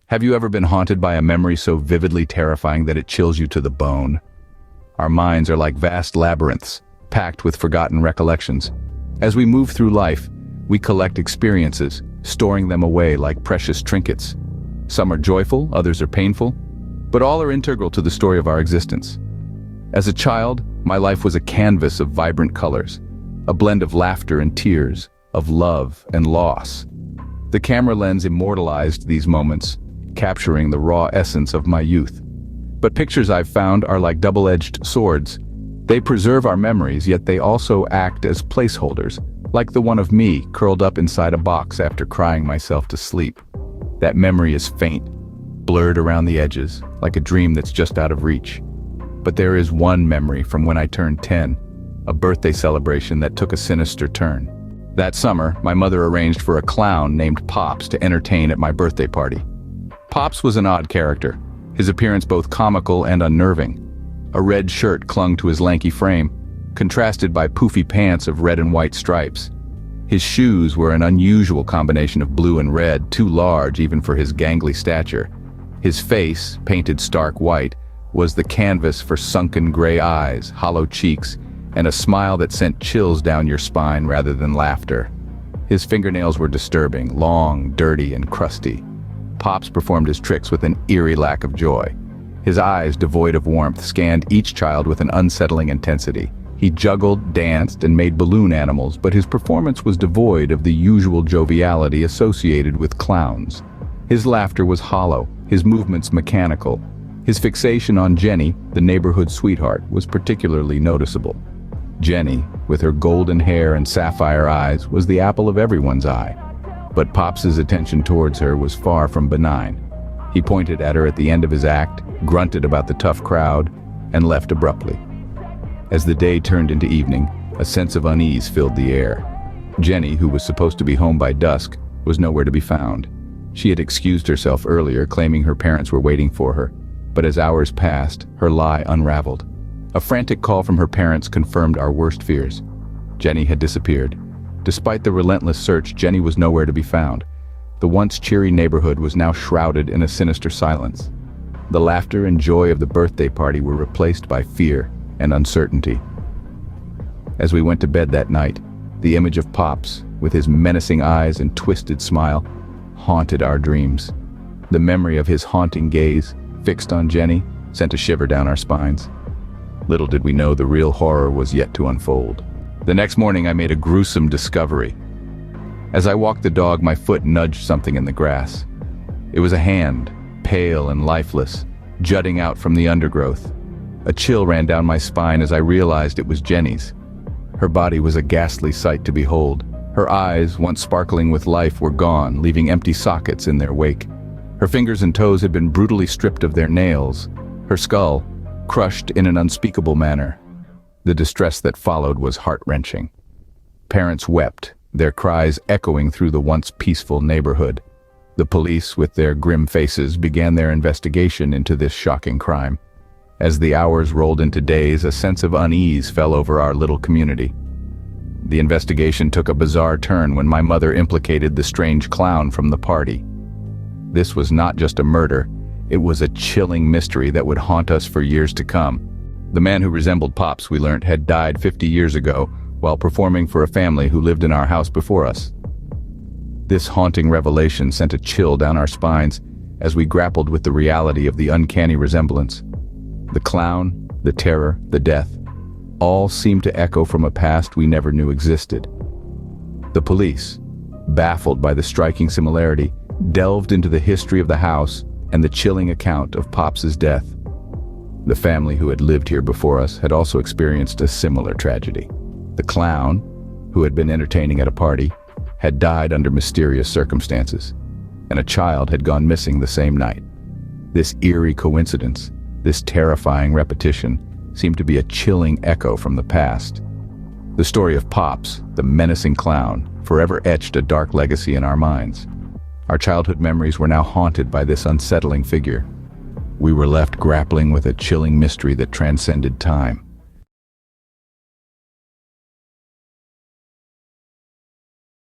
Have you ever been haunted by a memory so vividly terrifying that it chills you to the bone? Our minds are like vast labyrinths, packed with forgotten recollections. As we move through life, we collect experiences, storing them away like precious trinkets. Some are joyful, others are painful, but all are integral to the story of our existence. As a child, my life was a canvas of vibrant colors, a blend of laughter and tears, of love and loss. The camera lens immortalized these moments, capturing the raw essence of my youth. But pictures I've found are like double-edged swords. They preserve our memories, yet they also act as placeholders, like the one of me curled up inside a box after crying myself to sleep. That memory is faint, blurred around the edges, like a dream that's just out of reach. But there is one memory from when I turned 10, a birthday celebration that took a sinister turn. That summer, my mother arranged for a clown named Pops to entertain at my birthday party. Pops was an odd character, his appearance both comical and unnerving. A red shirt clung to his lanky frame, contrasted by poofy pants of red and white stripes. His shoes were an unusual combination of blue and red, too large even for his gangly stature. His face, painted stark white, was the canvas for sunken gray eyes, hollow cheeks, and a smile that sent chills down your spine rather than laughter. His fingernails were disturbing, long, dirty, and crusty. Pops performed his tricks with an eerie lack of joy. His eyes, devoid of warmth, scanned each child with an unsettling intensity. He juggled, danced, and made balloon animals, but his performance was devoid of the usual joviality associated with clowns. His laughter was hollow, his movements mechanical. His fixation on Jenny, the neighborhood sweetheart, was particularly noticeable. Jenny, with her golden hair and sapphire eyes, was the apple of everyone's eye. But Pops's attention towards her was far from benign. He pointed at her at the end of his act, grunted about the tough crowd, and left abruptly. As the day turned into evening, a sense of unease filled the air. Jenny, who was supposed to be home by dusk, was nowhere to be found. She had excused herself earlier, claiming her parents were waiting for her, but as hours passed, her lie unraveled. A frantic call from her parents confirmed our worst fears. Jenny had disappeared. Despite the relentless search, Jenny was nowhere to be found. The once cheery neighborhood was now shrouded in a sinister silence. The laughter and joy of the birthday party were replaced by fear and uncertainty. As we went to bed that night, the image of Pops, with his menacing eyes and twisted smile, haunted our dreams. The memory of his haunting gaze, fixed on Jenny, sent a shiver down our spines. Little did we know the real horror was yet to unfold. The next morning I made a gruesome discovery. As I walked the dog, my foot nudged something in the grass. It was a hand, pale and lifeless, jutting out from the undergrowth. A chill ran down my spine as I realized it was Jenny's. Her body was a ghastly sight to behold. Her eyes, once sparkling with life, were gone, leaving empty sockets in their wake. Her fingers and toes had been brutally stripped of their nails. Her skull, crushed in an unspeakable manner. The distress that followed was heart-wrenching. Parents wept, their cries echoing through the once peaceful neighborhood. The police, with their grim faces, began their investigation into this shocking crime. As the hours rolled into days, a sense of unease fell over our little community. The investigation took a bizarre turn when my mother implicated the strange clown from the party. This was not just a murder, it was a chilling mystery that would haunt us for years to come. The man who resembled Pops, we learned, had died 50 years ago while performing for a family who lived in our house before us. This haunting revelation sent a chill down our spines as we grappled with the reality of the uncanny resemblance. The clown, the terror, the death, all seemed to echo from a past we never knew existed. The police, baffled by the striking similarity, delved into the history of the house and the chilling account of Pops's death. The family who had lived here before us had also experienced a similar tragedy. The clown, who had been entertaining at a party, had died under mysterious circumstances, and a child had gone missing the same night. This eerie coincidence, this terrifying repetition, seemed to be a chilling echo from the past. The story of Pops, the menacing clown, forever etched a dark legacy in our minds. Our childhood memories were now haunted by this unsettling figure. We were left grappling with a chilling mystery that transcended time.